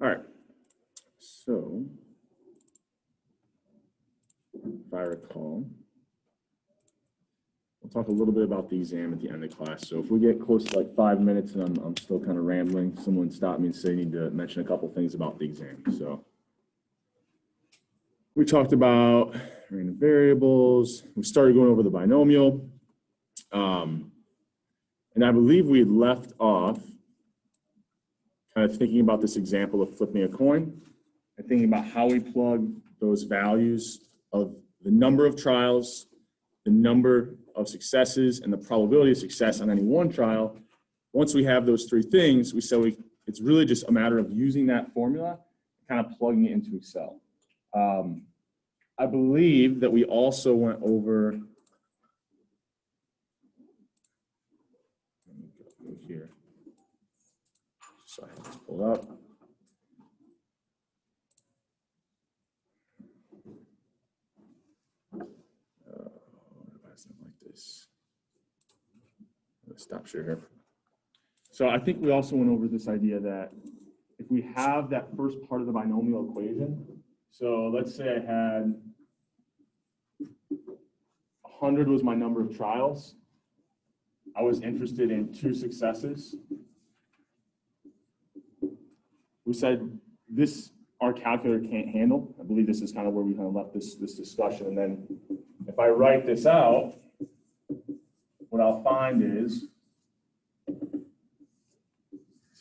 All right, so if I recall, we'll talk a little bit about the exam at the end of class. So if we get close to like 5 minutes and I'm still kind of rambling, someone stop me and say, I need to mention a couple things about the exam. So we talked about random variables. We started going over the binomial. And I believe we had left off kind of thinking about this example of flipping a coin and thinking about how we plug those values of the number of trials, the number of successes, and the probability of success on any one trial. Once we have those three things, we say it's really just a matter of using that formula, kind of plugging it into Excel. I believe that we also went over here. So I have this pulled up. Like this. Let's stop share here. So I think we also went over this idea that if we have that first part of the binomial equation, so let's say I had 100 was my number of trials. I was interested in 2 successes. We said this our calculator can't handle. I believe this is kind of where we kind of left this discussion. And then if I write this out, what I'll find is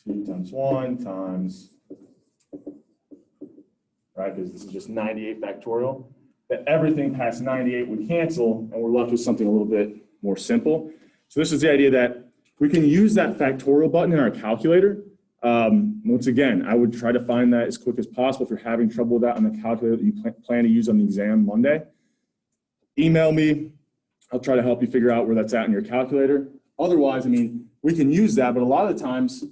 2 times 1 times, right, because this is just 98 factorial, that everything past 98 would cancel, and we're left with something a little bit more simple. So this is the idea that we can use that factorial button in our calculator. Once again, I would try to find that as quick as possible. If you're having trouble with that on the calculator that you plan to use on the exam Monday, email me. I'll try to help you figure out where that's at in your calculator. Otherwise, I mean, we can use that, but a lot of the times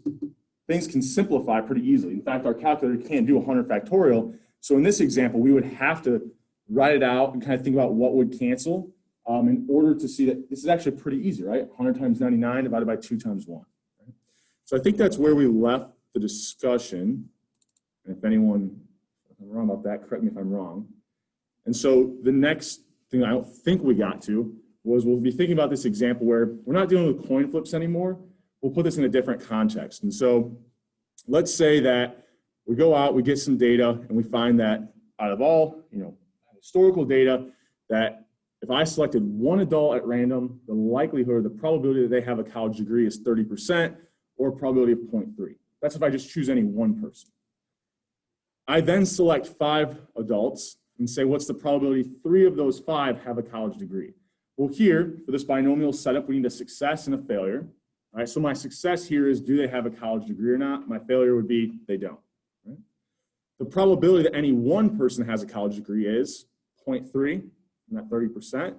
things can simplify pretty easily. In fact, our calculator can't do 100 factorial. So in this example, we would have to write it out and kind of think about what would cancel in order to see that this is actually pretty easy, right? 100 times 99 divided by 2 times 1. Right? So I think that's where we left the discussion. And if anyone, if I'm wrong about that, correct me if I'm wrong. And so the next thing I don't think we got to was we'll be thinking about this example where we're not dealing with coin flips anymore. We'll put this in a different context. And so let's say that we go out, we get some data, and we find that out of all, historical data, that if I selected one adult at random, the likelihood, the probability that they have a college degree is 30%, or a probability of 0.3. That's if I just choose any one person. I then select 5 adults and say, what's the probability 3 of those 5 have a college degree? Well, here, for this binomial setup, we need a success and a failure. All right, so my success here is, do they have a college degree or not? My failure would be, they don't. Right? The probability that any one person has a college degree is 0.3, and that 30%.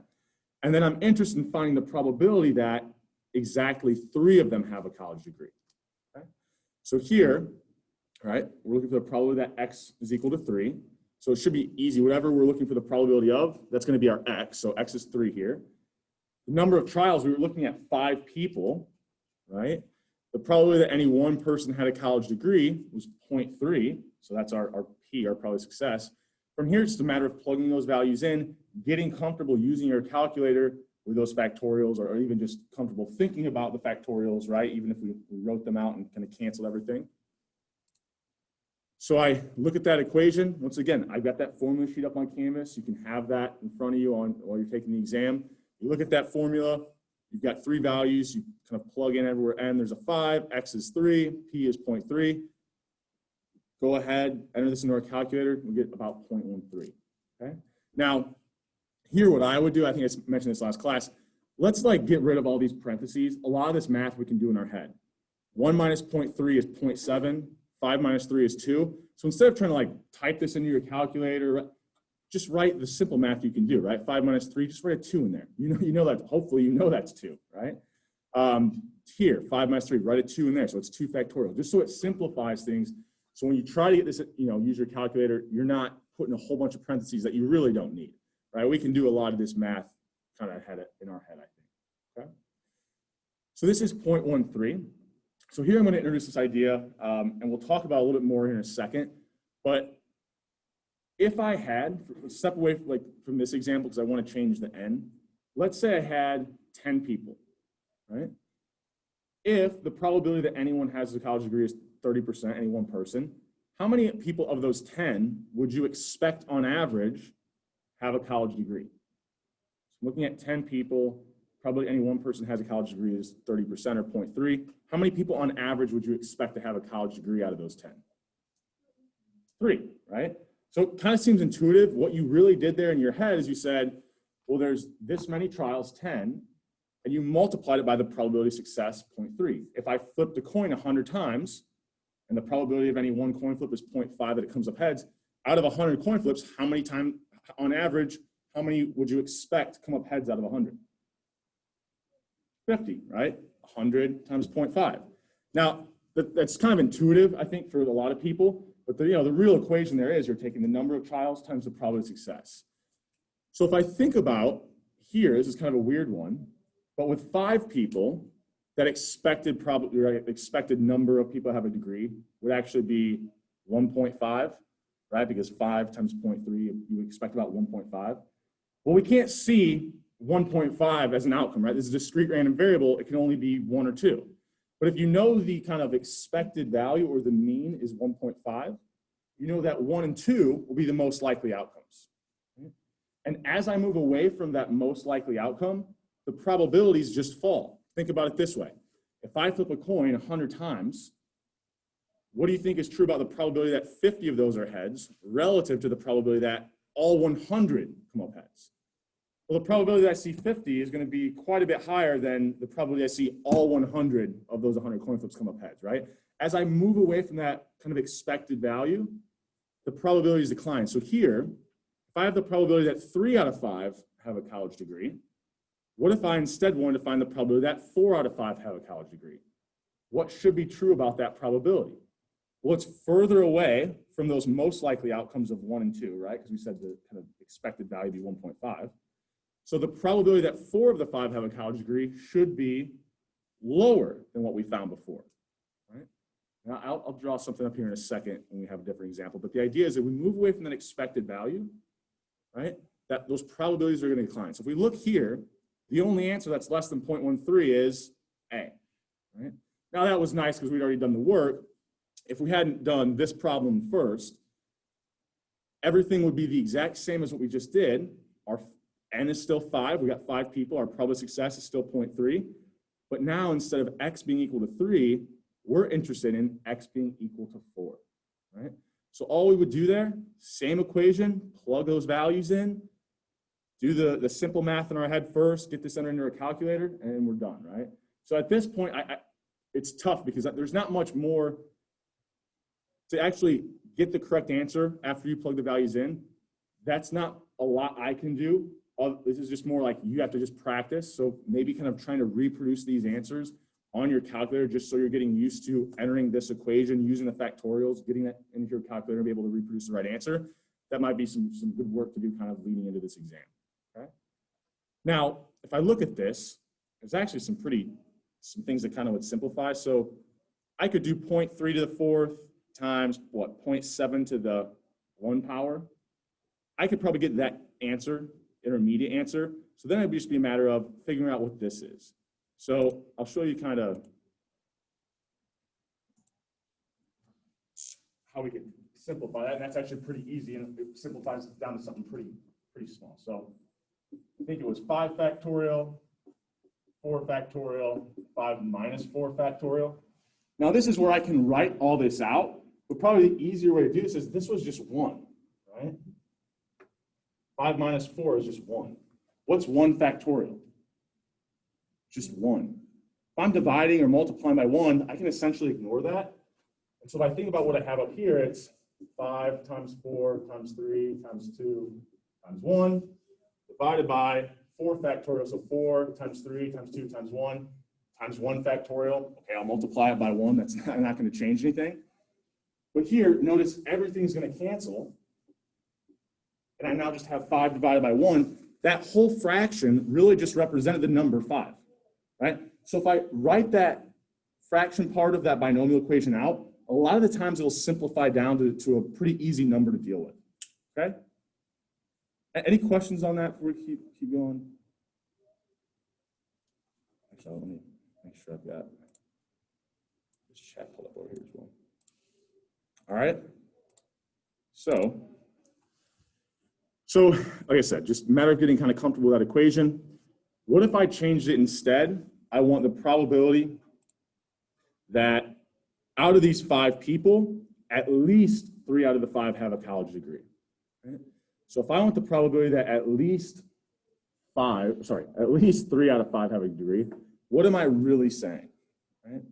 And then I'm interested in finding the probability that exactly 3 of them have a college degree. Okay? So here, right, we're looking for the probability that x is equal to 3. So it should be easy. Whatever we're looking for the probability of, that's going to be our x. So x is 3 here. The number of trials, we were looking at 5 people, right? The probability that any one person had a college degree was 0.3. So that's our P, our probability of success. From here, it's just a matter of plugging those values in, getting comfortable using your calculator with those factorials, or even just comfortable thinking about the factorials, right? Even if we wrote them out and kind of canceled everything. So I look at that equation. Once again, I've got that formula sheet up on Canvas. You can have that in front of you while you're taking the exam. You look at that formula. You've got 3 values. You kind of plug in everywhere. N, there's a 5. X is 3. P is 0.3. Go ahead, enter this into our calculator. We get about 0.13. Okay. Now, here what I would do, I think I mentioned this last class. Let's get rid of all these parentheses. A lot of this math we can do in our head. 1 minus 0.3 is 0.7. 5 minus 3 is 2. So instead of trying to type this into your calculator, just write the simple math you can do, right? 5 minus 3, just write a 2 in there. You know that, hopefully you know that's 2, right? Here, 5 minus 3, write a 2 in there. So it's 2 factorial, just so it simplifies things. So when you try to get this, use your calculator, you're not putting a whole bunch of parentheses that you really don't need, right? We can do a lot of this math kind of in our head, I think, okay? So this is 0.13. So here I'm going to introduce this idea, and we'll talk about it a little bit more here in a second. But if I had, step away from this example because I want to change the n. Let's say I had 10 people, right? If the probability that anyone has a college degree is 30%, any one person, how many people of those 10 would you expect on average have a college degree? So looking at 10 people, probably any one person has a college degree is 30% or 0.3. How many people on average would you expect to have a college degree out of those 10? 3, right? So it kind of seems intuitive. What you really did there in your head is you said, well, there's this many trials, 10, and you multiplied it by the probability of success, 0.3. If I flipped a coin 100 times, and the probability of any one coin flip is 0.5 that it comes up heads, out of 100 coin flips, how many times, on average, how many would you expect to come up heads out of 100? 50, right? 100 times 0.5. Now, that's kind of intuitive, I think, for a lot of people. But the real equation there is you're taking the number of trials times the probability of success. So if I think about here, this is kind of a weird one, but with 5 people, that expected number of people have a degree would actually be 1.5, right? Because 5 times 0.3, you expect about 1.5. Well, we can't see 1.5 as an outcome, right? This is a discrete random variable. It can only be 1 or 2. But if you know the kind of expected value or the mean is 1.5, you know that 1 and 2 will be the most likely outcomes. And as I move away from that most likely outcome, the probabilities just fall. Think about it this way. If I flip a coin 100 times, what do you think is true about the probability that 50 of those are heads relative to the probability that all 100 come up heads? Well, the probability that I see 50 is going to be quite a bit higher than the probability I see all 100 of those 100 coin flips come up heads, right? As I move away from that kind of expected value, the probabilities decline. So here, if I have the probability that 3 out of 5 have a college degree, what if I instead wanted to find the probability that 4 out of 5 have a college degree? What should be true about that probability? Well, it's further away from those most likely outcomes of 1 and 2, right? Because we said the kind of expected value would be 1.5. So the probability that 4 of the 5 have a college degree should be lower than what we found before, right? Now, I'll draw something up here in a second when we have a different example. But the idea is that we move away from that expected value, right? That those probabilities are going to decline. So if we look here, the only answer that's less than 0.13 is A, right? Now that was nice because we'd already done the work. If we hadn't done this problem first, everything would be the exact same as what we just did. Our n is still 5. We got 5 people. Our probability of success is still 0.3. But now instead of x being equal to 3, we're interested in x being equal to 4, right? So all we would do there, same equation, plug those values in, do the simple math in our head first, get this entered into a calculator, and we're done, right? So at this point, it's tough because there's not much more to actually get the correct answer after you plug the values in. That's not a lot I can do. This is just more like you have to just practice. So maybe kind of trying to reproduce these answers on your calculator just so you're getting used to entering this equation, using the factorials, getting that into your calculator and be able to reproduce the right answer. That might be some good work to do kind of leading into this exam. Okay. Now, if I look at this, there's actually some things that kind of would simplify. So I could do 0.3 to the 4th times what, 0.7 to the 1 power. I could probably get that answer, intermediate answer. So then it'd just be a matter of figuring out what this is. So I'll show you kind of how we can simplify that. And that's actually pretty easy, and it simplifies it down to something pretty small. So I think it was 5 factorial, 4 factorial, 5 minus 4 factorial. Now this is where I can write all this out, but probably the easier way to do this is this was just 1, right? 5 minus 4 is just 1. What's 1 factorial? Just 1. If I'm dividing or multiplying by 1, I can essentially ignore that. And so if I think about what I have up here, it's 5 times 4 times 3 times 2 times 1 divided by 4 factorial. So 4 times 3 times 2 times 1 factorial. Okay, I'll multiply it by 1. That's not going to change anything. But here, notice everything's going to cancel. And I now just have 5 divided by 1. That whole fraction really just represented the number 5, right? So if I write that fraction part of that binomial equation out, a lot of the times it'll simplify down to a pretty easy number to deal with, okay? Any questions on that before we keep going? Actually, let me make sure I've got this chat pulled up over here as well. All right, so like I said, just a matter of getting kind of comfortable with that equation. What if I changed it instead? I want the probability that out of these 5 people, at least 3 out of the 5 have a college degree. Right? So if I want the probability that at least 3 out of 5 have a degree, what am I really saying? Right?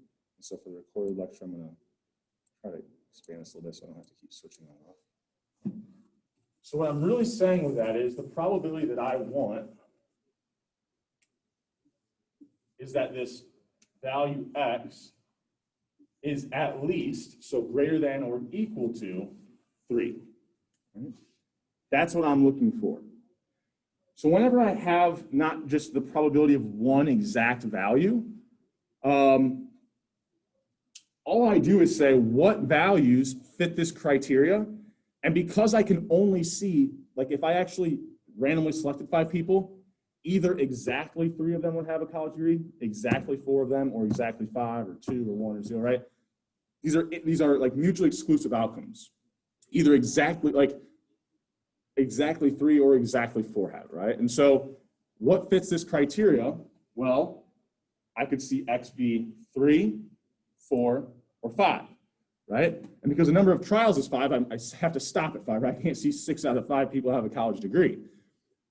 So for the recorded lecture, I'm going to try to expand this a little bit so I don't have to keep switching on off. So what I'm really saying with that is the probability that I want is that this value x is at least, so greater than or equal to 3. Right? That's what I'm looking for. So whenever I have not just the probability of one exact value, all I do is say what values fit this criteria. And because I can only see, like if I actually randomly selected 5 people, either exactly 3 of them would have a college degree, exactly 4 of them, or exactly 5 or 2 or 1 or 0, right? These are like mutually exclusive outcomes. Either exactly 3 or exactly 4 have, right? And so what fits this criteria? Well, I could see X be 3, 4, or 5, right? And because the number of trials is 5, I have to stop at 5, right? I can't see 6 out of 5 people have a college degree.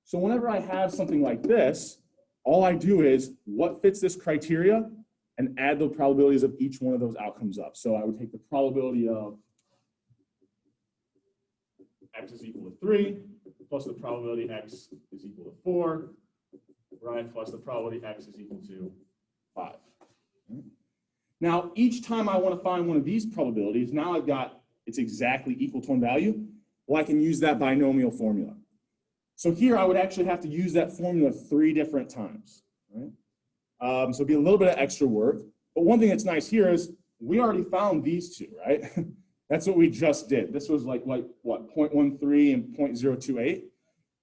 So whenever I have something like this, all I do is what fits this criteria and add the probabilities of each one of those outcomes up. So I would take the probability of X is equal to 3, plus the probability X is equal to 4, right? Plus the probability X is equal to 5. Now, each time I want to find one of these probabilities, now I've got it's exactly equal to one value. Well, I can use that binomial formula. So here I would actually have to use that formula 3 different times, right? So it'd be a little bit of extra work. But one thing that's nice here is we already found these 2, right? That's what we just did. This was like what, 0.13 and 0.028.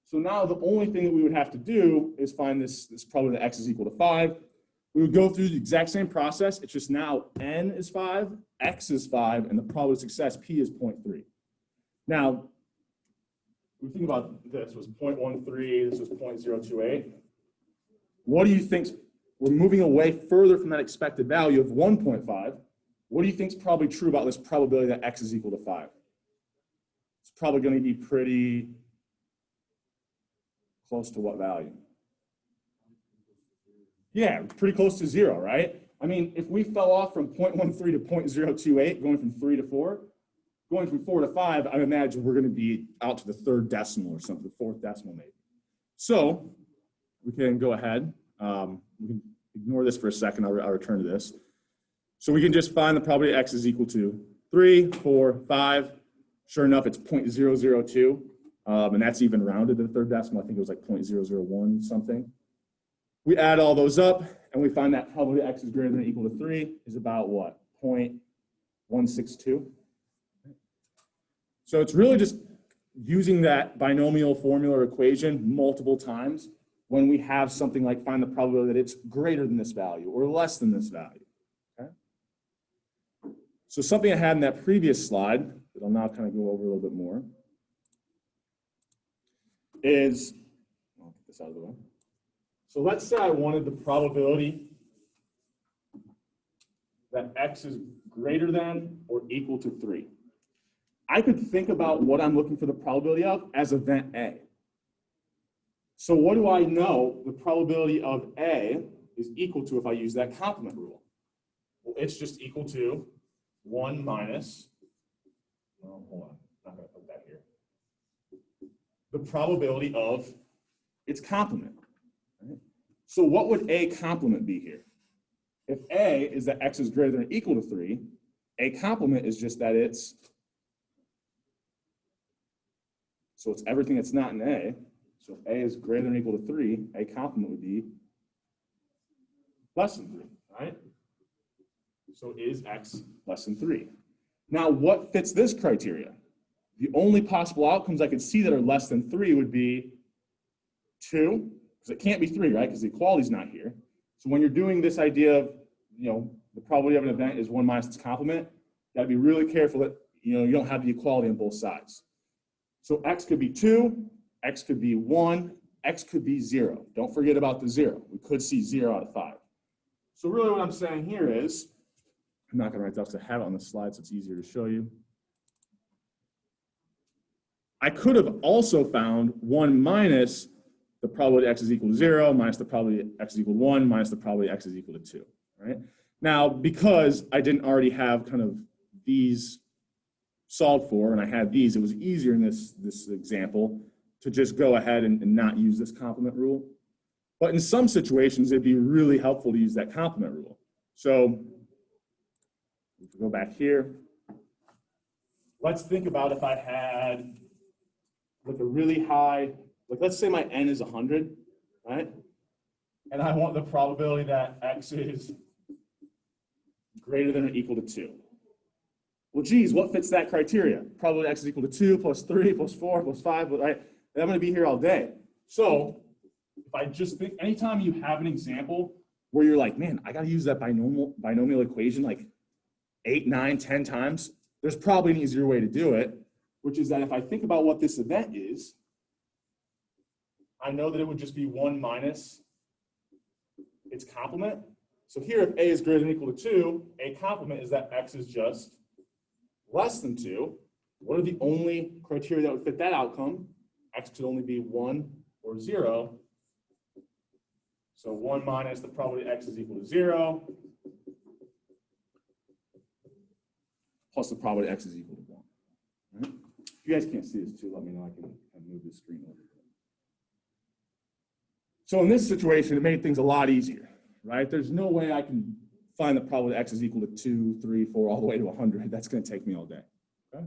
So now the only thing that we would have to do is find this probability that X is equal to 5. We would go through the exact same process. It's just now N is 5, X is 5, and the probability of success, P, is 0.3. Now, we think about this was 0.13, this was 0.028. What do you think? We're moving away further from that expected value of 1.5. What do you think is probably true about this probability that X is equal to 5? It's probably going to be pretty close to what value? Yeah, pretty close to 0, right? I mean, if we fell off from 0.13 to 0.028, going from 3 to 4, going from 4 to 5, I imagine we're going to be out to the 3rd decimal or something, the 4th decimal maybe. So we can go ahead. We can ignore this for a second. I'll return to this. So we can just find the probability X is equal to 3, 4, 5. Sure enough, it's 0.002. And that's even rounded to the 3rd decimal. I think it was like 0.001 something. We add all those up, and we find that probability X is greater than or equal to 3 is about what? 0.162. So it's really just using that binomial formula or equation multiple times when we have something like find the probability that it's greater than this value or less than this value. Okay? So something I had in that previous slide that I'll now kind of go over a little bit more is, I'll get this out of the way. So let's say I wanted the probability that X is greater than or equal to 3. I could think about what I'm looking for the probability of as event A. So what do I know the probability of A is equal to if I use that complement rule? Well, it's just equal to 1 minus, oh, hold on, I'm not going to put that here. The probability of its complement. Right? So what would A complement be here? If A is that X is greater than or equal to 3, A complement is just that it's, so it's everything that's not in A. So if A is greater than or equal to 3, A complement would be less than 3, right? So is x less than 3? Now, what fits this criteria? The only possible outcomes I could see that are less than 3 would be 2, because it can't be 3, right? Because the equality is not here. So when you're doing this idea of, the probability of an event is 1 minus its complement, you got to be really careful that, you don't have the equality on both sides. So x could be 2, x could be 1, x could be 0. Don't forget about the 0. We could see 0 out of 5. So really what I'm saying here is, I'm not going to write that because I have it on the slide so it's easier to show you. I could have also found 1 minus the probability x is equal to 0, minus the probability x is equal to 1, minus the probability x is equal to 2, right? Now, because I didn't already have kind of these solved for, and I had these, it was easier in this example to just go ahead and not use this complement rule. But in some situations, it'd be really helpful to use that complement rule. So if we go back here, let's think about if I had like a really high, like let's say my n is 100, right? And I want the probability that x is greater than or equal to 2. Well, geez, what fits that criteria? Probability x is equal to 2 plus 3 plus 4 plus 5, right? And I'm going to be here all day. So if I just think, anytime you have an example where you're like, man, I got to use that binomial equation like 8, 9, 10 times, there's probably an easier way to do it, which is that if I think about what this event is, I know that it would just be 1 minus its complement. So here, if a is greater than or equal to 2, a complement is that x is just less than 2. What are the only criteria that would fit that outcome? X could only be 1 or 0. So 1 minus the probability x is equal to 0 plus the probability x is equal to 1. Right? If you guys can't see this too, let me know. I can move the screen over. So in this situation, it made things a lot easier, right? There's no way I can find the probability x is equal to 2, 3, 4, all the way to 100. That's going to take me all day. Okay?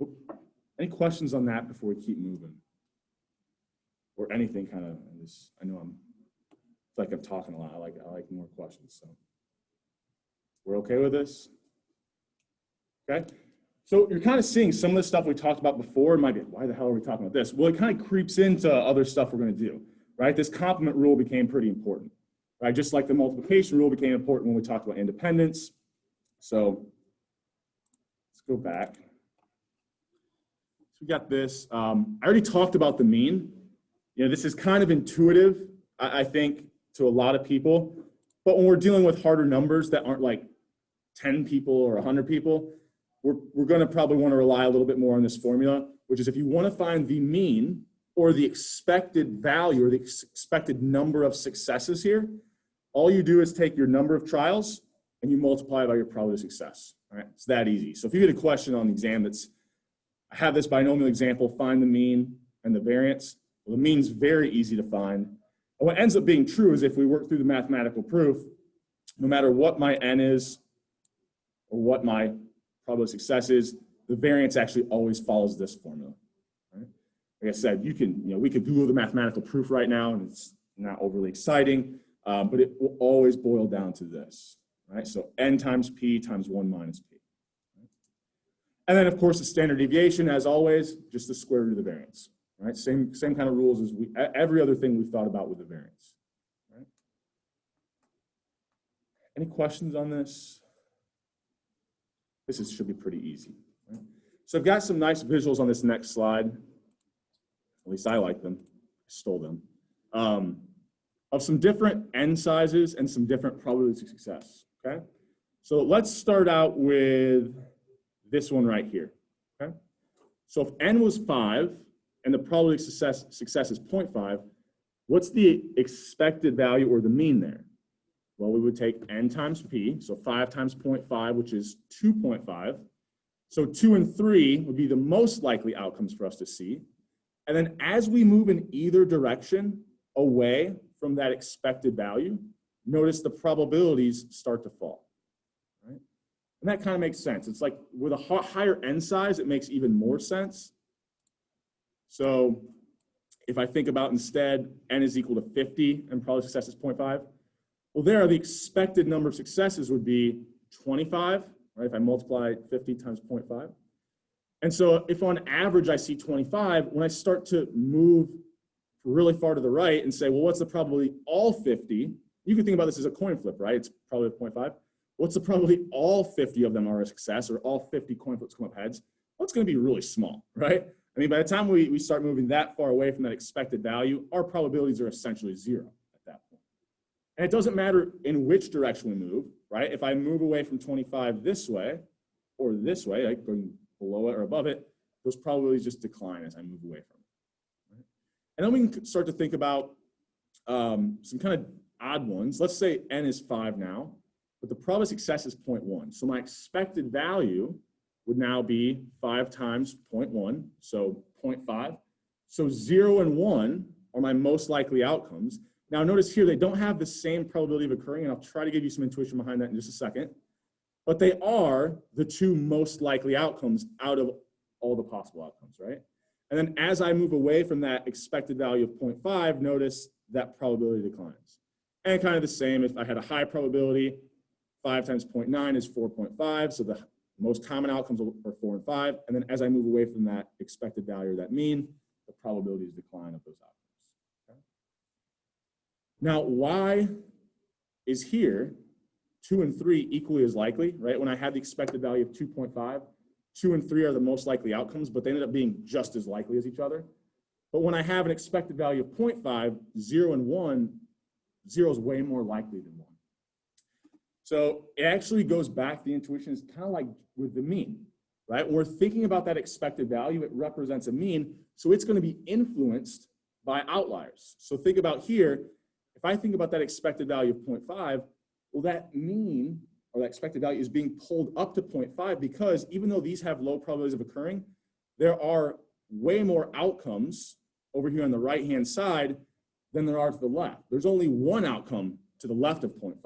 Oop. Any questions on that before we keep moving? Or anything kind of, I know I feel like I'm talking a lot. I like more questions. So we're okay with this? Okay? So you're kind of seeing some of the stuff we talked about before. It might be, why the hell are we talking about this? Well, it kind of creeps into other stuff we're going to do, right? This complement rule became pretty important, right? Just like the multiplication rule became important when we talked about independence. So let's go back. So we got this. I already talked about the mean. This is kind of intuitive, I think, to a lot of people. But when we're dealing with harder numbers that aren't like 10 people or 100 people, we're going to probably want to rely a little bit more on this formula, which is if you want to find the mean or the expected value or the expected number of successes here, all you do is take your number of trials and you multiply it by your probability of success. All right? It's that easy. So if you get a question on the exam that's, I have this binomial example, find the mean and the variance. Well, the mean's very easy to find. And what ends up being true is if we work through the mathematical proof, no matter what my n is or what my probability of success is, the variance actually always follows this formula. Right? Like I said, we could Google the mathematical proof right now, and it's not overly exciting, but it will always boil down to this. Right? So n times p times 1 minus p. Right? And then, of course, the standard deviation, as always, just the square root of the variance. Right? Same kind of rules as every other thing we've thought about with the variance. Right? Any questions on this? This should be pretty easy. Right? So I've got some nice visuals on this next slide. At least I like them. I stole them. Of some different n sizes and some different probabilities of success. Okay? So let's start out with this one right here. Okay? So if n was 5 and the probability of success is 0.5, what's the expected value or the mean there? Well, we would take n times p, so 5 times 0.5, which is 2.5. So 2 and 3 would be the most likely outcomes for us to see. And then as we move in either direction away from that expected value, notice the probabilities start to fall. Right? And that kind of makes sense. It's like with a higher n size, it makes even more sense. So if I think about instead n is equal to 50 and probability of success is 0.5, Well, there, the expected number of successes would be 25, right? If I multiply 50 times 0.5. And so if on average I see 25, when I start to move really far to the right and say, well, what's the probability all 50? You can think about this as a coin flip, right? It's probably 0.5. What's the probability all 50 of them are a success, or all 50 coin flips come up heads? Well, it's going to be really small, right? I mean, by the time we start moving that far away from that expected value, our probabilities are essentially zero at that point. And it doesn't matter in which direction we move, right? If I move away from 25 this way or this way, like going below it or above it, those probabilities just decline as I move away from it. Right? And then we can start to think about some kind of odd ones. Let's say n is 5 now, but the probability of success is 0.1. So my expected value would now be 5 times 0.1, so 0.5. So 0 and 1 are my most likely outcomes. Now notice here, they don't have the same probability of occurring, and I'll try to give you some intuition behind that in just a second. But they are the two most likely outcomes out of all the possible outcomes, right? And then as I move away from that expected value of 0.5, notice that probability declines. And kind of the same, if I had a high probability, 5 times 0.9 is 4.5, so the most common outcomes are 4 and 5. And then as I move away from that expected value or that mean, the probabilities decline of those outcomes. Okay? Now, why is here 2 and 3 equally as likely, right? When I had the expected value of 2.5, 2 and 3 are the most likely outcomes, but they ended up being just as likely as each other. But when I have an expected value of 0.5, 0 and 1, 0 is way more likely than 1. So it actually goes back, the intuition is kind of like with the mean, right? When we're thinking about that expected value, it represents a mean, so it's going to be influenced by outliers. So think about here, if I think about that expected value of 0.5, well, that mean, or that expected value is being pulled up to 0.5 because even though these have low probabilities of occurring, there are way more outcomes over here on the right-hand side than there are to the left. There's only one outcome to the left of 0.5.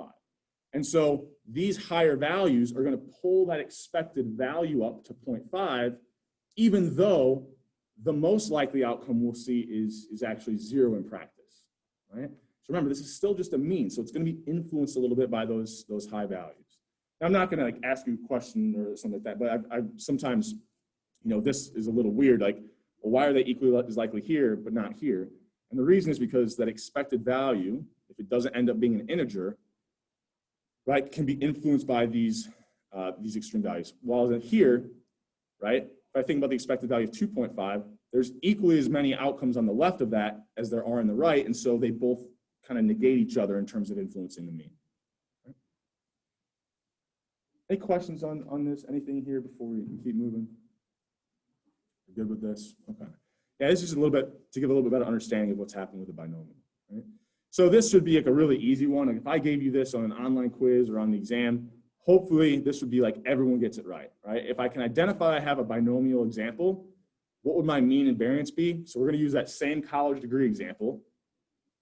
And so these higher values are going to pull that expected value up to 0.5, even though the most likely outcome we'll see is actually 0 in practice, right? So remember, this is still just a mean, so it's going to be influenced a little bit by those high values. Now, I'm not going to like ask you a question or something like that, but I sometimes, you know, this is a little weird, like, well, why are they equally as likely here but not here? And the reason is because that expected value, if it doesn't end up being an integer, right, can be influenced by these extreme values. While here, right, if I think about the expected value of 2.5, there's equally as many outcomes on the left of that as there are on the right, and so they both kind of negate each other in terms of influencing the mean. Right? Any questions on this? Anything here before we keep moving? You're good with this? Okay. Yeah, this is a little bit to give a little bit better understanding of what's happening with the binomial. Right? So this should be like a really easy one. Like if I gave you this on an online quiz or on the exam, hopefully this would be like everyone gets it right, right? If I can identify I have a binomial example, what would my mean and variance be? So we're going to use that same college degree example.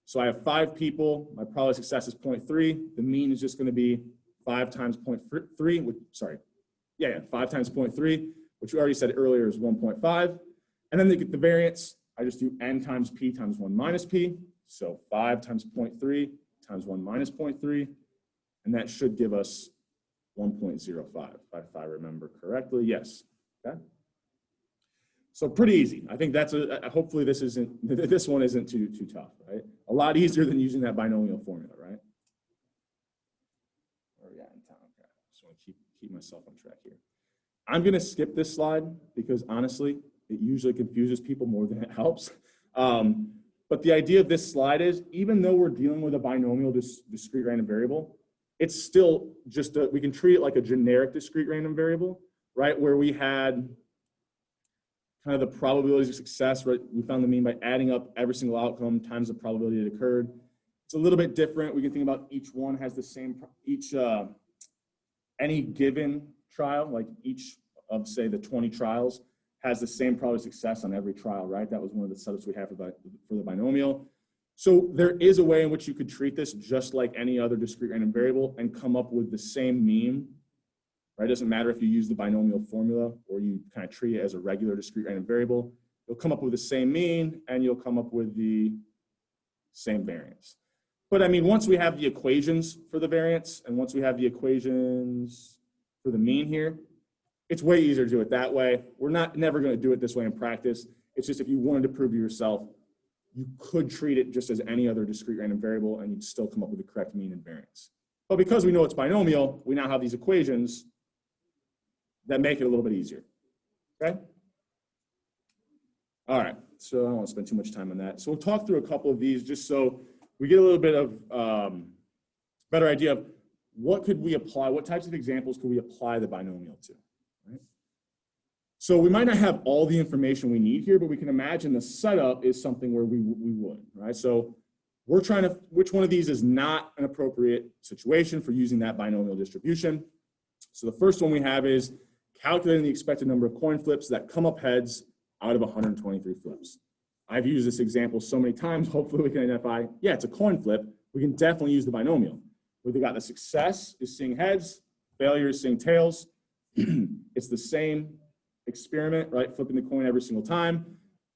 So I have 5 people. My probability of success is 0.3. The mean is just going to be 5 times 0.3, which, sorry, 5 times 0.3, which we already said earlier is 1.5. And then to get the variance, I just do n times p times 1 minus p. So 5 times 0.3 times 1 minus 0.3, and that should give us 1.05, if I remember correctly. Yes. Okay. So pretty easy. I think that's hopefully this one isn't too tough, right? A lot easier than using that binomial formula, right? Where are we at in time? Okay. Just want to keep myself on track here. I'm going to skip this slide because honestly, it usually confuses people more than it helps. But the idea of this slide is, even though we're dealing with a binomial discrete random variable, it's still just we can treat it like a generic discrete random variable, right? Where we had kind of the probabilities of success, right? We found the mean by adding up every single outcome times the probability it occurred. It's a little bit different. We can think about each one has the same, any given trial, like each of, say, the 20 trials, has the same probability of success on every trial, right? That was one of the setups we have for the binomial. So there is a way in which you could treat this just like any other discrete random variable and come up with the same mean, right? It doesn't matter if you use the binomial formula or you kind of treat it as a regular discrete random variable. You'll come up with the same mean and you'll come up with the same variance. But I mean, once we have the equations for the variance and once we have the equations for the mean here, it's way easier to do it that way. We're never going to do it this way in practice. It's just if you wanted to prove to yourself, you could treat it just as any other discrete random variable and you'd still come up with the correct mean and variance. But because we know it's binomial, we now have these equations that make it a little bit easier, okay? All right, so I don't want to spend too much time on that. So we'll talk through a couple of these just so we get a little bit of better idea of what could we apply, what types of examples could we apply the binomial to, right? So we might not have all the information we need here, but we can imagine the setup is something where we would, right? So we're trying to, which one of these is not an appropriate situation for using that binomial distribution? So the first one we have is calculating the expected number of coin flips that come up heads out of 123 flips. I've used this example so many times, hopefully we can identify, yeah, it's a coin flip. We can definitely use the binomial. We've got the success is seeing heads, failure is seeing tails. It's the same experiment, right? Flipping the coin every single time.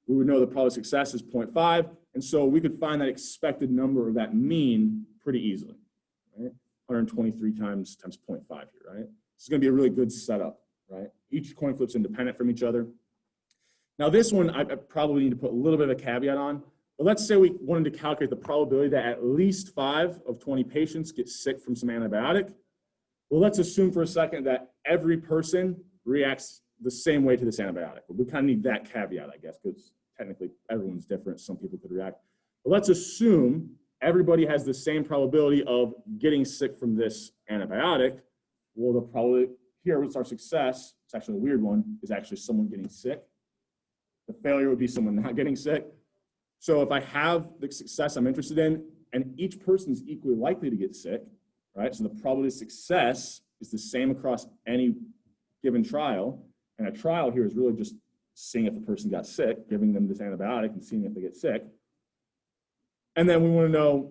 We would know the probability of success is 0.5. And so we could find that expected number or that mean pretty easily, right? 123 times 0.5 here, right? This is going to be a really good setup, right? Each coin flip's independent from each other. Now this one, I probably need to put a little bit of a caveat on, but let's say we wanted to calculate the probability that at least 5 of 20 patients get sick from some antibiotic. Well, let's assume for a second that every person reacts the same way to this antibiotic. We kind of need that caveat, I guess, because technically everyone's different. Some people could react. But let's assume everybody has the same probability of getting sick from this antibiotic. Well, the probability here with our success, it's actually a weird one, is actually someone getting sick. The failure would be someone not getting sick. So if I have the success I'm interested in, and each person is equally likely to get sick, right? So the probability of success is the same across any given trial. And a trial here is really just seeing if a person got sick, giving them this antibiotic and seeing if they get sick. And then we want to know,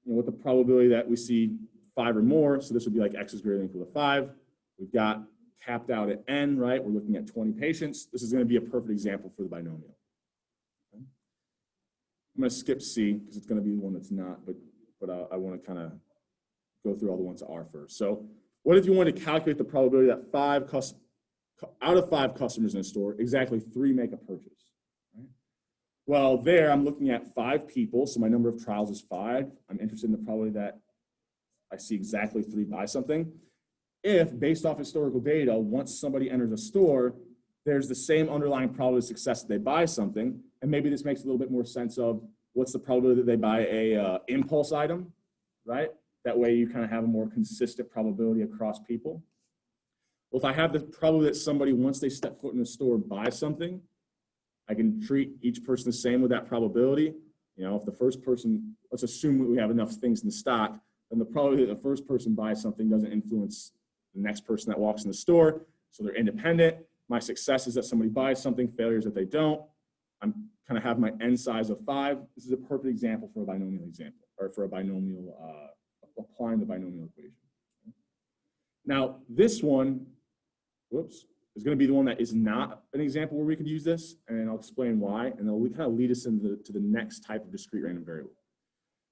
what the probability that we see 5 or more. So this would be like x is greater than or equal to 5. We've got capped out at n, right? We're looking at 20 patients. This is going to be a perfect example for the binomial. Okay. I'm going to skip C because it's going to be the one that's not, but I want to kind of go through all the ones that are first. So what if you want to calculate the probability that out of 5 customers in a store, exactly 3 make a purchase? Right? Well, there I'm looking at 5 people, so my number of trials is 5. I'm interested in the probability that I see exactly 3 buy something. If, based off historical data, once somebody enters a store, there's the same underlying probability of success that they buy something, and maybe this makes a little bit more sense of what's the probability that they buy a impulse item, right? That way you kind of have a more consistent probability across people. Well, if I have the probability that somebody, once they step foot in the store, buys something, I can treat each person the same with that probability. If the first person, let's assume we have enough things in the stock, then the probability that the first person buys something doesn't influence the next person that walks in the store, so they're independent. My success is that somebody buys something, failures that they don't. I'm kind of have my n size of 5. This is a perfect example for a binomial example, or for a binomial, applying the binomial equation. Now, this one, is going to be the one that is not an example where we could use this, and I'll explain why, and it'll kind of lead us into the next type of discrete random variable.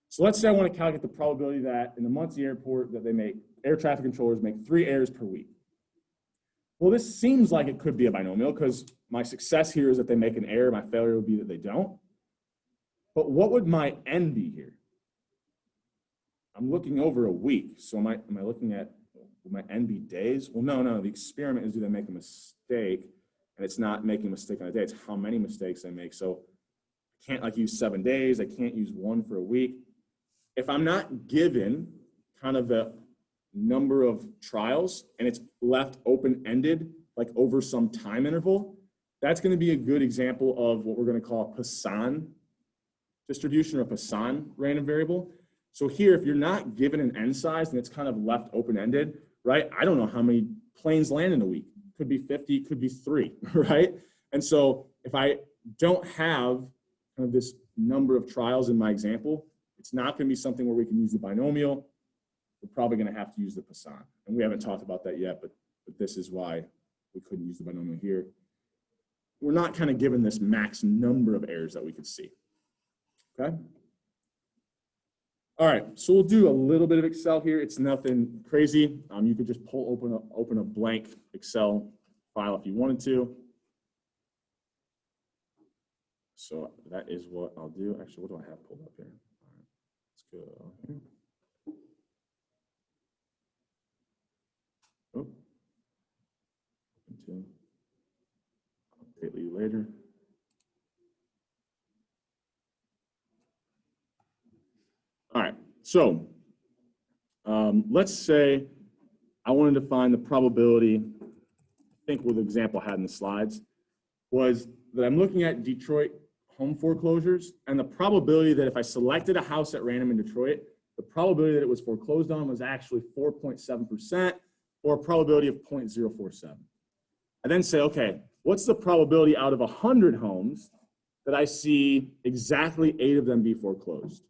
So let's say I want to calculate the probability that in the Muncie airport that they make, air traffic controllers make 3 errors per week. Well, this seems like it could be a binomial because my success here is that they make an error, my failure would be that they don't. But what would my n be here? I'm looking over a week, so am I looking at, will my n be days? Well, no, the experiment is do they make a mistake, and it's not making a mistake on a day, it's how many mistakes they make. So I can't use 7 days, I can't use 1 for a week. If I'm not given kind of the number of trials and it's left open-ended, like over some time interval, that's going to be a good example of what we're going to call a Poisson distribution or a Poisson random variable. So here, if you're not given an n size and it's kind of left open-ended, right? I don't know how many planes land in a week. Could be 50, could be 3, right? And so if I don't have kind of this number of trials in my example, it's not going to be something where we can use the binomial. We're probably going to have to use the Poisson. And we haven't talked about that yet, but this is why we couldn't use the binomial here. We're not kind of given this max number of errors that we could see. Okay? All right, so we'll do a little bit of Excel here. It's nothing crazy. You could just open a blank Excel file if you wanted to. So that is what I'll do. Actually, what do I have pulled up here? All right, let's go here. Oh, update you later. All right, so let's say I wanted to find the probability, I think what the example I had in the slides, was that I'm looking at Detroit home foreclosures, and the probability that if I selected a house at random in Detroit, the probability that it was foreclosed on was actually 4.7%, or a probability of 0.047. I then say, okay, what's the probability out of 100 homes that I see exactly 8 of them be foreclosed?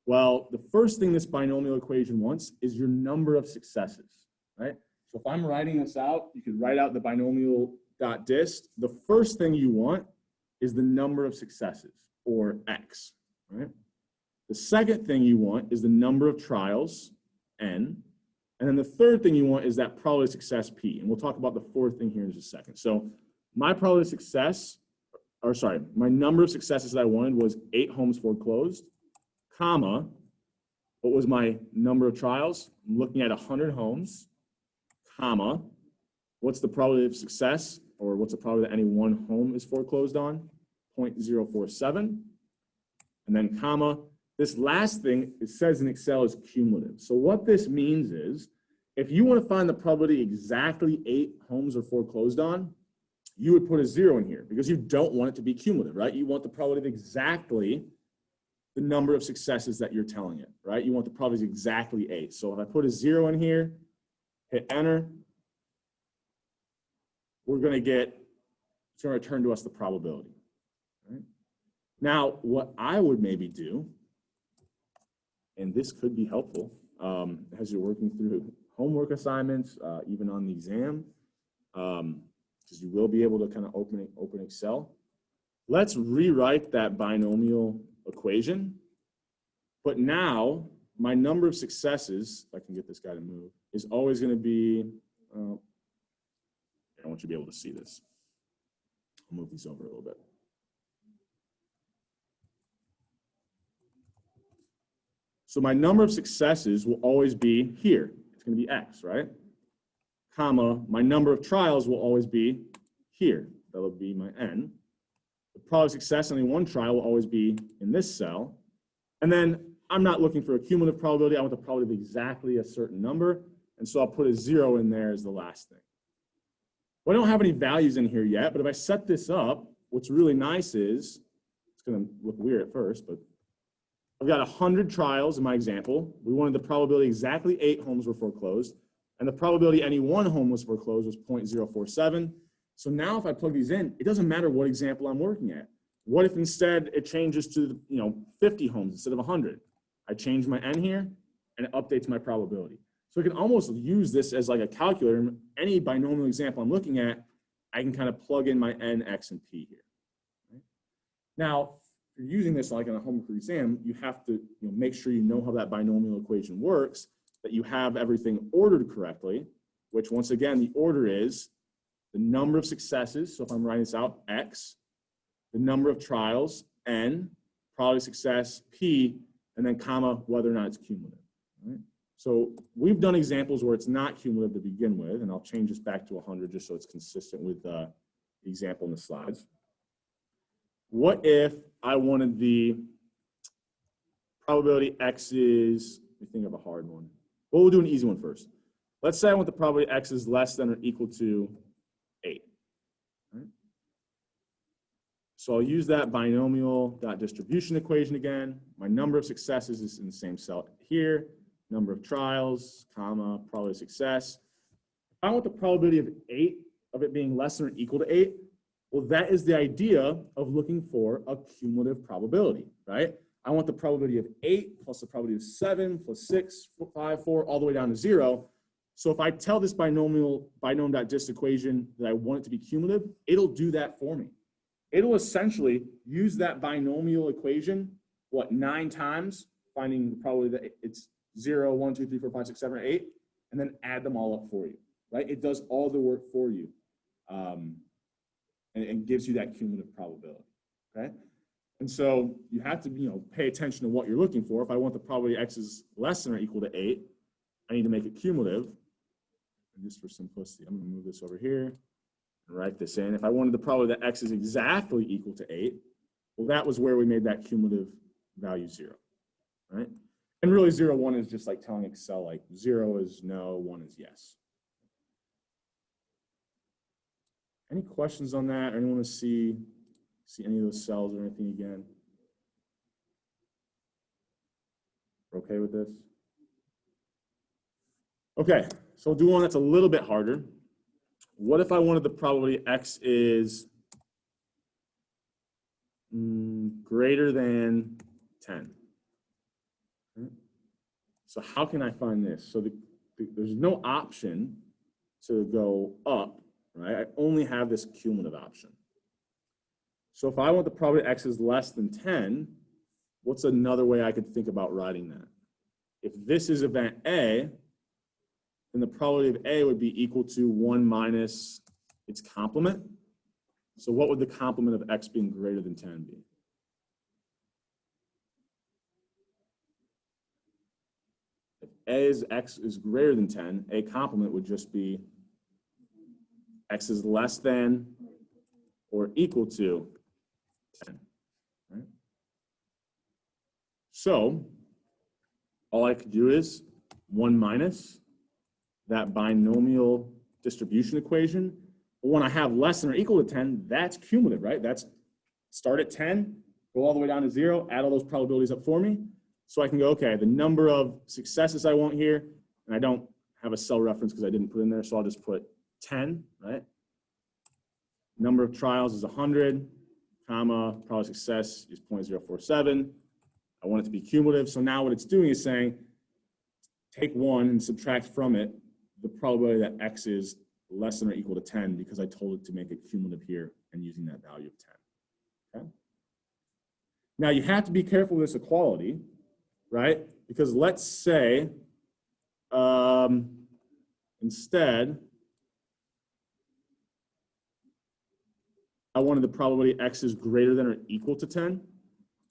Well, the first thing this binomial equation wants is your number of successes, right? So if I'm writing this out, you could write out the binomial.dist. The first thing you want is the number of successes, or x, right? The second thing you want is the number of trials, n. And then the third thing you want is that probability of success, p. And we'll talk about the fourth thing here in just a second. So my probability of success, or sorry, my number of successes that I wanted was 8 homes foreclosed, comma, what was my number of trials? I'm looking at 100 homes, comma, what's the probability of success, or what's the probability that any one home is foreclosed on? 0.047. And then comma, this last thing, it says in Excel is cumulative. So what this means is, if you want to find the probability exactly 8 homes are foreclosed on, you would put a 0 in here because you don't want it to be cumulative, right? You want the probability of exactly the number of successes that you're telling it, right? You want the probability of exactly 8. So if I put a 0 in here, hit enter, we're going to get, it's going to return to us the probability. Right? Now, what I would maybe do, and this could be helpful as you're working through homework assignments, even on the exam, because you will be able to kind of open Excel. Let's rewrite that binomial equation. But now, my number of successes, if I can get this guy to move, is always going to be, I want you to be able to see this. I'll move these over a little bit. So my number of successes will always be here. It's going to be x, right? Comma, my number of trials will always be here. That'll be my n. The probability of success on any one trial will always be in this cell. And then I'm not looking for a cumulative probability. I want the probability of exactly a certain number. And so I'll put a 0 in there as the last thing. Well, I don't have any values in here yet, but if I set this up, what's really nice is, it's going to look weird at first, but I've got 100 trials in my example. We wanted the probability exactly 8 homes were foreclosed, and the probability any one home was foreclosed was 0.047. So now if I plug these in, it doesn't matter what example I'm working at. What if instead it changes to 50 homes instead of 100? I change my n here, and it updates my probability. So I can almost use this as like a calculator. Any binomial example I'm looking at, I can kind of plug in my n, x, and p here. Right? Now, if you're using this like in a homework exam, you have to make sure you know how that binomial equation works, that you have everything ordered correctly, which once again, the order is the number of successes. So if I'm writing this out, x, the number of trials, n, probability of success, p, and then comma, whether or not it's cumulative. Right? So we've done examples where it's not cumulative to begin with, and I'll change this back to 100 just so it's consistent with the example in the slides. What if I wanted the probability x is, let me think of a hard one. Well, we'll do an easy one first. Let's say I want the probability x is less than or equal to 8. Right? So I'll use that binomial.distribution equation again. My number of successes is in the same cell here. Number of trials, comma, probability of success. If I want the probability of 8 of it being less than or equal to 8, well, that is the idea of looking for a cumulative probability, right? I want the probability of 8 plus the probability of 7 plus 6, 5, 4, all the way down to 0. So if I tell this binomial.dist equation that I want it to be cumulative, it'll do that for me. It'll essentially use that binomial equation, 9 times, finding probably that it's 0, 1, 2, 3, 4, 5, 6, 7, or 8, and then add them all up for you, right? It does all the work for you, and gives you that cumulative probability, okay? And so you have to, pay attention to what you're looking for. If I want the probability x is less than or equal to 8, I need to make it cumulative. And just for simplicity, I'm going to move this over here and write this in. If I wanted the probability that x is exactly equal to 8, well, that was where we made that cumulative value 0, right? And really 0, 1 is just like telling Excel, like 0 is no, 1 is yes. Any questions on that? Or anyone want to see any of those cells or anything again? We're okay with this? Okay, so we'll do one that's a little bit harder. What if I wanted the probability x is greater than 10? Okay. So how can I find this? So there's no option to go up, right? I only have this cumulative option. So if I want the probability x is less than 10, what's another way I could think about writing that? If this is event A, then the probability of A would be equal to 1 minus its complement. So what would the complement of x being greater than 10 be? If A's x is greater than 10, A complement would just be x is less than or equal to 10, right? So all I could do is 1 minus that binomial distribution equation. But when I have less than or equal to 10, that's cumulative, right? That's start at 10, go all the way down to 0, add all those probabilities up for me. So I can go, okay, the number of successes I want here, and I don't have a cell reference because I didn't put in there, so I'll just put 10, right? Number of trials is 100, comma, probability of success is 0.047. I want it to be cumulative. So now what it's doing is saying, take 1 and subtract from it the probability that x is less than or equal to 10 because I told it to make it cumulative here and using that value of 10. Okay? Now you have to be careful with this equality, right? Because let's say instead I wanted the probability x is greater than or equal to 10.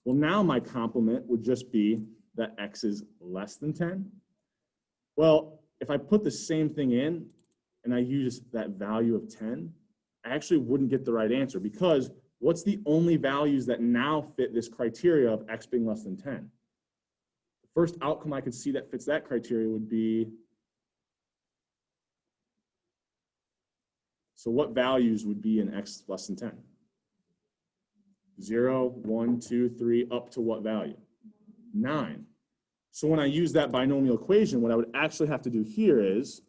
Well, now my complement would just be that x is less than 10. Well, if I put the same thing in and I use that value of 10, I actually wouldn't get the right answer because what's the only values that now fit this criteria of x being less than 10? The first outcome I could see that fits that criteria would be, so what values would be in x less than 10? 0, 1, 2, 3, up to what value? 9. So when I use that binomial equation, what I would actually have to do here is,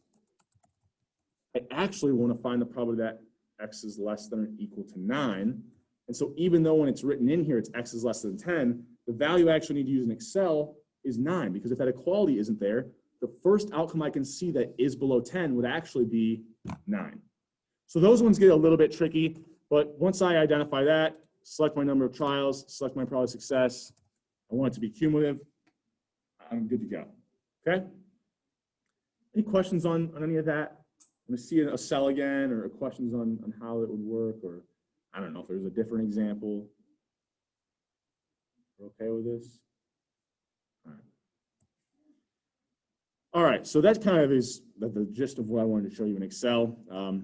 I actually want to find the probability that x is less than or equal to 9. And so even though when it's written in here, it's x is less than 10, the value I actually need to use in Excel is 9, because if that equality isn't there, the first outcome I can see that is below 10 would actually be 9. So those ones get a little bit tricky, but once I identify that, select my number of trials, select my probability of success, I want it to be cumulative, I'm good to go, okay? Any questions on any of that? Want to see a cell again, or questions on how it would work, or I don't know if there's a different example. We're okay with this? All right, so that kind of is the gist of what I wanted to show you in Excel.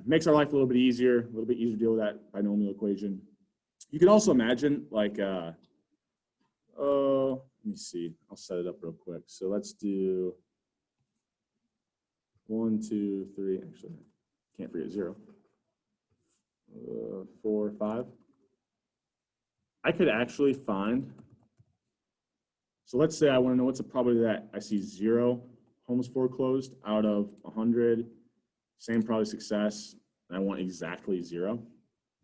Makes our life a little bit easier to deal with that binomial equation. You can also imagine, like, let me see, I'll set it up real quick. So let's do 1, 2, 3, actually, can't forget 0. 4, 5. I could actually find, so let's say I want to know what's the probability that I see 0 homes foreclosed out of 100, same probability of success, and I want exactly 0.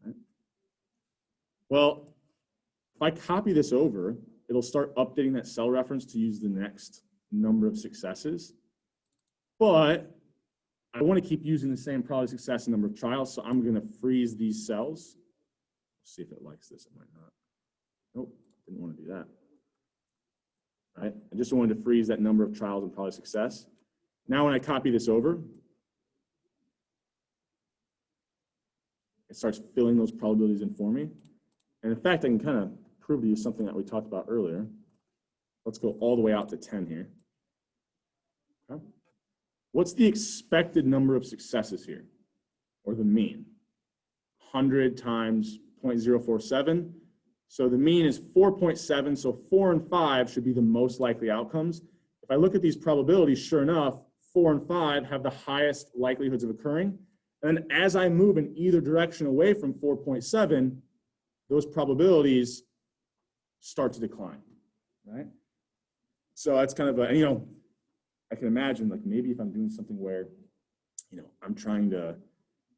Right? Well, if I copy this over, it'll start updating that cell reference to use the next number of successes. But I want to keep using the same probability of success and number of trials, so I'm going to freeze these cells. See if it likes this. It might not. Nope, didn't want to do that. right? I just wanted to freeze that number of trials and probability of success. Now when I copy this over, it starts filling those probabilities in for me. And in fact, I can kind of prove to you something that we talked about earlier. Let's go all the way out to 10 here. Okay. What's the expected number of successes here, or the mean? 100 times 0.047. So the mean is 4.7, so 4 and 5 should be the most likely outcomes. If I look at these probabilities, sure enough, 4 and 5 have the highest likelihoods of occurring. And then as I move in either direction away from 4.7, those probabilities start to decline, right? So that's kind of a, and, you know, I can imagine, like, maybe if I'm doing something where, you know, I'm trying to,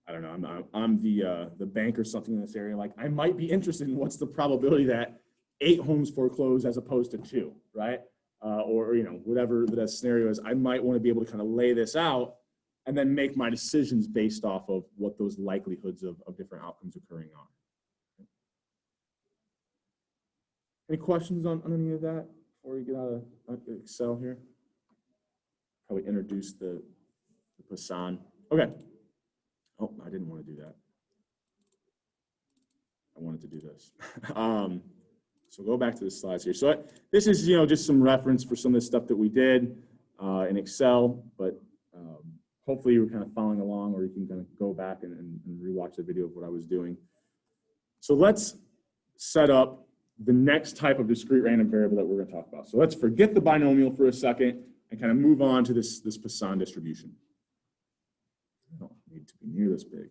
I don't know, I'm the bank or something in this area, like, I might be interested in what's the probability that 8 homes foreclose as opposed to 2, right? Or, you know, whatever that scenario is, I might want to be able to kind of lay this out and then make my decisions based off of what those likelihoods of different outcomes occurring are. Any questions on any of that before we get out of Excel here? Probably introduce the Poisson. Okay. Oh, I didn't want to do that. I wanted to do this. So go back to the slides here. So this is, you know, just some reference for some of the stuff that we did in Excel, but hopefully you were kind of following along, or you can kind of go back and rewatch the video of what I was doing. So let's set up the next type of discrete random variable that we're going to talk about. So let's forget the binomial for a second and kind of move on to this Poisson distribution. I don't need to be near this big.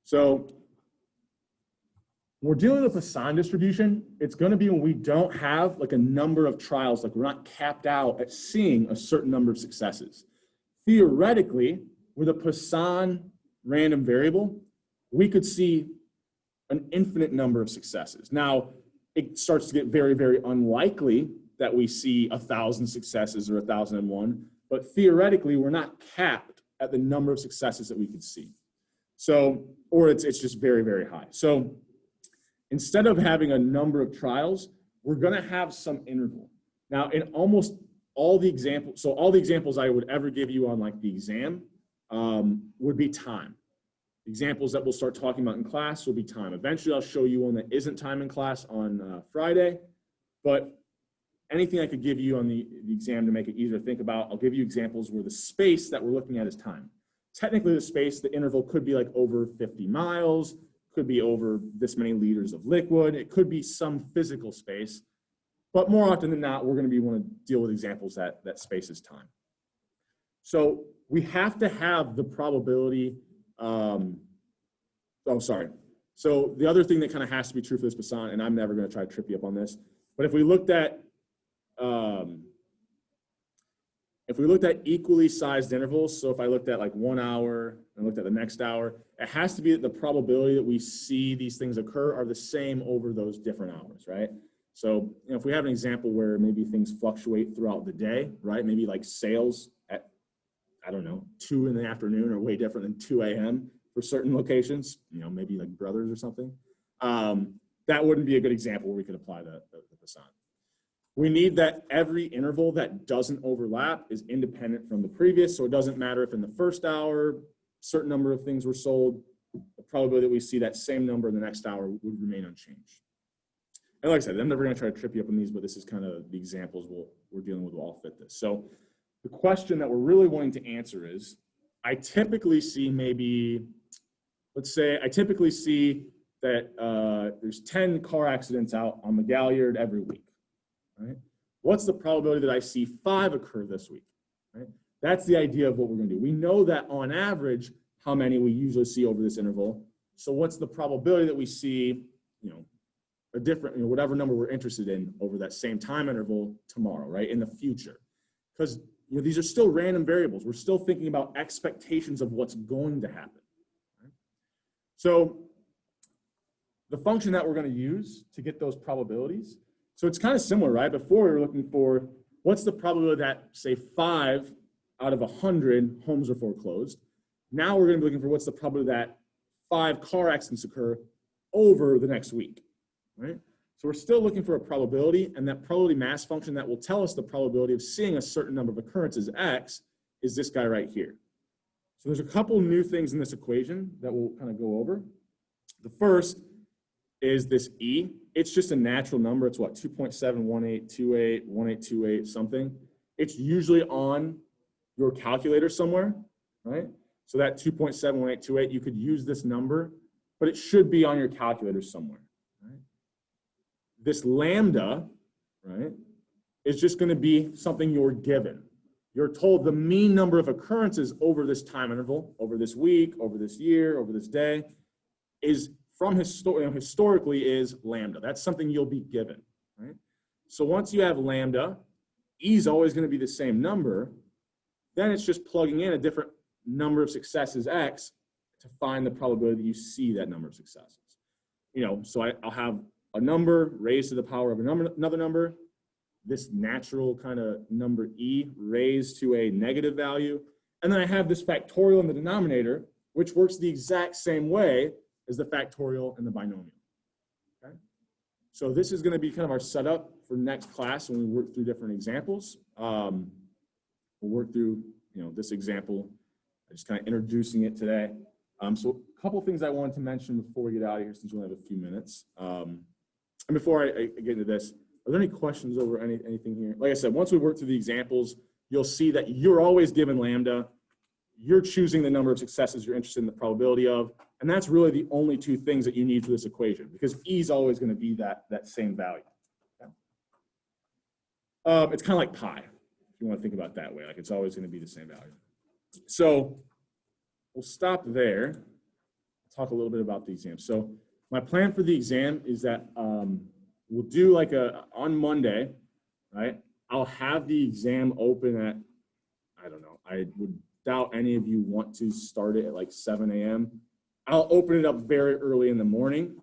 So when we're dealing with a Poisson distribution, it's going to be when we don't have like a number of trials, like we're not capped out at seeing a certain number of successes. Theoretically, with a Poisson random variable, we could see an infinite number of successes. Now, it starts to get very, very unlikely that we see 1,000 successes or 1,001, but theoretically, we're not capped at the number of successes that we could see. So, or it's just very, very high. So instead of having a number of trials, we're going to have some interval. Now, in almost all the examples, so all the examples I would ever give you on like the exam would be time. Examples that we'll start talking about in class will be time. Eventually, I'll show you one that isn't time in class on Friday, but anything I could give you on the exam to make it easier to think about, I'll give you examples where the space that we're looking at is time. Technically, the space, the interval could be like over 50 miles, could be over this many liters of liquid, it could be some physical space, but more often than not, we're going to want to deal with examples that space is time. So we have to have the probability. So the other thing that kind of has to be true for this Poisson, and I'm never going to try to trip you up on this, but if we looked at equally sized intervals, so if I looked at like 1 hour and looked at the next hour, it has to be that the probability that we see these things occur are the same over those different hours, right? So, you know, if we have an example where maybe things fluctuate throughout the day, right? Maybe like sales at, I don't know, 2 in the afternoon are way different than 2 a.m. for certain locations, you know, maybe like Brothers or something. That wouldn't be a good example where we could apply the Poisson. We need that every interval that doesn't overlap is independent from the previous, so it doesn't matter if in the first hour, certain number of things were sold, the probability that we see that same number in the next hour would remain unchanged. And like I said, I'm never going to try to trip you up on these, but this is kind of the examples we're dealing with will all fit this. So the question that we're really wanting to answer is, I typically see maybe, let's say I typically see that there's 10 car accidents out on the Galliard every week, right? What's the probability that I see 5 occur this week, right? That's the idea of what we're going to do. We know that on average, how many we usually see over this interval. So what's the probability that we see, you know, a different, you know, whatever number we're interested in over that same time interval tomorrow, right, in the future? Because, you know, these are still random variables. We're still thinking about expectations of what's going to happen. Right? So the function that we're going to use to get those probabilities, so it's kind of similar, right? Before we were looking for what's the probability that, say, 5 out of 100 homes are foreclosed. Now we're going to be looking for what's the probability that 5 car accidents occur over the next week, right? So we're still looking for a probability, and that probability mass function that will tell us the probability of seeing a certain number of occurrences, x, is this guy right here. So there's a couple new things in this equation that we'll kind of go over. The first is this e. It's just a natural number. It's what, 2.71828, 1828 something. It's usually on your calculator somewhere, right? So that 2.71828, you could use this number, but it should be on your calculator somewhere, right? This lambda, right, is just going to be something you're given. You're told the mean number of occurrences over this time interval, over this week, over this year, over this day, is from historically is lambda. That's something you'll be given, right? So once you have lambda, e is always going to be the same number. Then it's just plugging in a different number of successes, x, to find the probability that you see that number of successes. You know, so I'll have a number raised to the power of another number, this natural kind of number e raised to a negative value, and then I have this factorial in the denominator, which works the exact same way as the factorial in the binomial. Okay? So this is going to be kind of our setup for next class when we work through different examples. We'll work through, you know, this example, just kind of introducing it today. So a couple things I wanted to mention before we get out of here, since we only have a few minutes. And before I get into this, are there any questions over anything here? Like I said, once we work through the examples, you'll see that you're always given lambda. You're choosing the number of successes you're interested in the probability of, and that's really the only two things that you need for this equation, because e is always going to be that same value. Okay? It's kind of like pi, if you want to think about it that way. Like it's always going to be the same value. So we'll stop there. Talk a little bit about the exam. So my plan for the exam is that we'll do like on Monday, right? I'll have the exam open at, I don't know, I would doubt any of you want to start it at like 7 a.m. I'll open it up very early in the morning,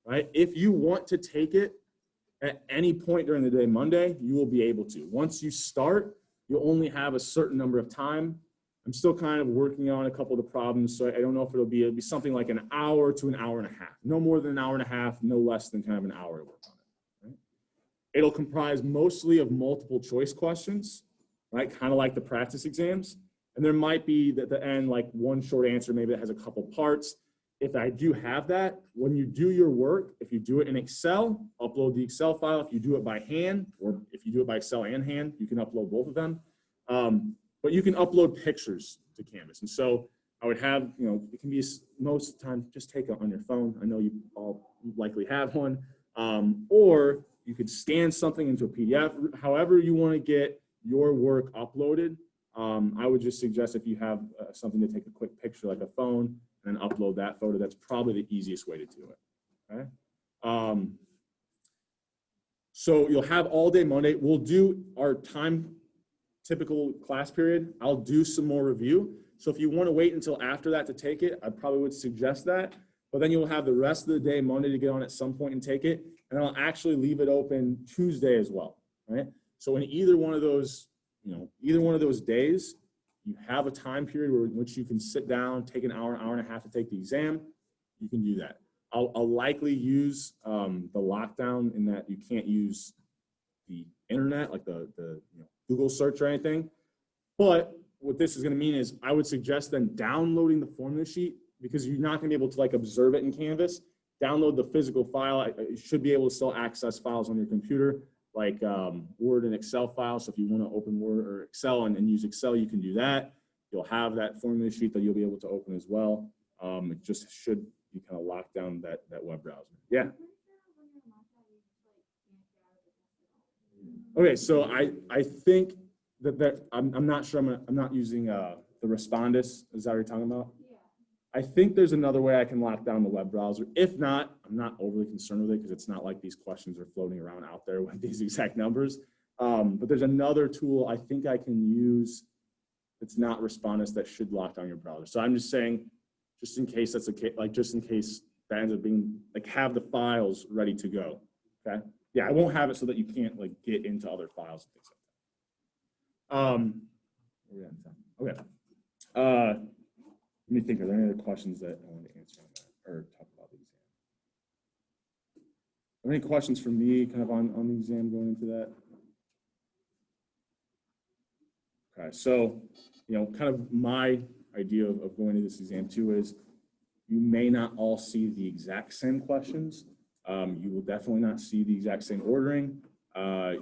right? If you want to take it at any point during the day Monday, you will be able to. Once you start, you'll only have a certain number of time. I'm still kind of working on a couple of the problems, so I don't know if it'll be something like an hour to an hour and a half. No more than an hour and a half, no less than kind of an hour to work on it. Right? It'll comprise mostly of multiple choice questions, right? Kind of like the practice exams. And there might be at the end like one short answer, maybe that has a couple parts. If I do have that, when you do your work, if you do it in Excel, upload the Excel file. If you do it by hand, or if you do it by Excel and hand, you can upload both of them. But you can upload pictures to Canvas. And so I would have, you know, it can be most of the time, just take it on your phone. I know you all likely have one. Or you could scan something into a PDF, however you want to get your work uploaded. I would just suggest if you have something to take a quick picture like a phone and then upload that photo, that's probably the easiest way to do it, okay? So you'll have all day Monday. We'll do our typical class period. I'll do some more review. So if you want to wait until after that to take it, I probably would suggest that. But then you'll have the rest of the day Monday to get on at some point and take it. And I'll actually leave it open Tuesday as well, right? So in either one of those, you know, either one of those days, you have a time period in which you can sit down, take an hour, hour and a half to take the exam. You can do that. I'll likely use the lockdown in that you can't use the internet, like the you know, Google search or anything. But what this is going to mean is I would suggest then downloading the formula sheet, because you're not going to be able to like observe it in Canvas. Download the physical file. You should be able to still access files on your computer, like Word and Excel files. So if you want to open Word or Excel and use Excel, you can do that. You'll have that formula sheet that you'll be able to open as well. It just should be kind of locked down that web browser. Yeah. Okay, so I think that I'm not sure I'm not using the Respondus. Is that what you're talking about? Yeah. I think there's another way I can lock down the web browser. If not, I'm not overly concerned with it because it's not like these questions are floating around out there with these exact numbers. But there's another tool I think I can use that's not Respondus that should lock down your browser. So I'm just saying, just in case that's the case, like just in case that ends up being like, have the files ready to go. Okay. Yeah, I won't have it so that you can't like get into other files and things like that. Okay. Let me think. Are there any other questions that I want to answer on that or talk about the exam? Any questions for me kind of on the exam going into that? Okay, so, kind of my idea of going into this exam too is you may not all see the exact same questions. You will definitely not see the exact same ordering. I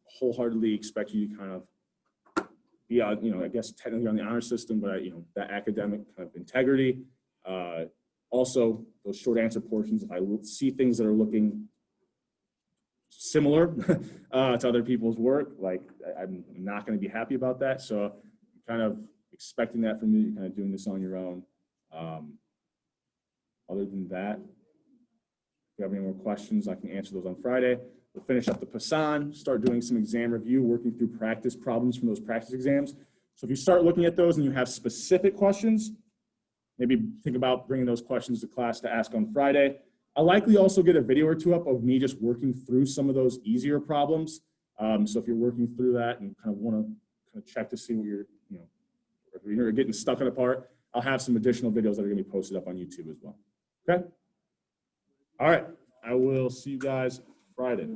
wholeheartly expect you to kind of be, I guess technically on the honor system, but that academic kind of integrity. Also, those short answer portions, if I see things that are looking similar to other people's work, like I'm not going to be happy about that. So I'm kind of expecting that from you. You're kind of doing this on your own. Other than that, if you have any more questions, I can answer those on Friday. We'll finish up the Poisson, start doing some exam review, working through practice problems from those practice exams. So if you start looking at those and you have specific questions, maybe think about bringing those questions to class to ask on Friday. I'll likely also get a video or two up of me just working through some of those easier problems. So if you're working through that and kind of want to kind of check to see what you're, if you're getting stuck on a part, I'll have some additional videos that are going to be posted up on YouTube as well. Okay? All right. I will see you guys Friday.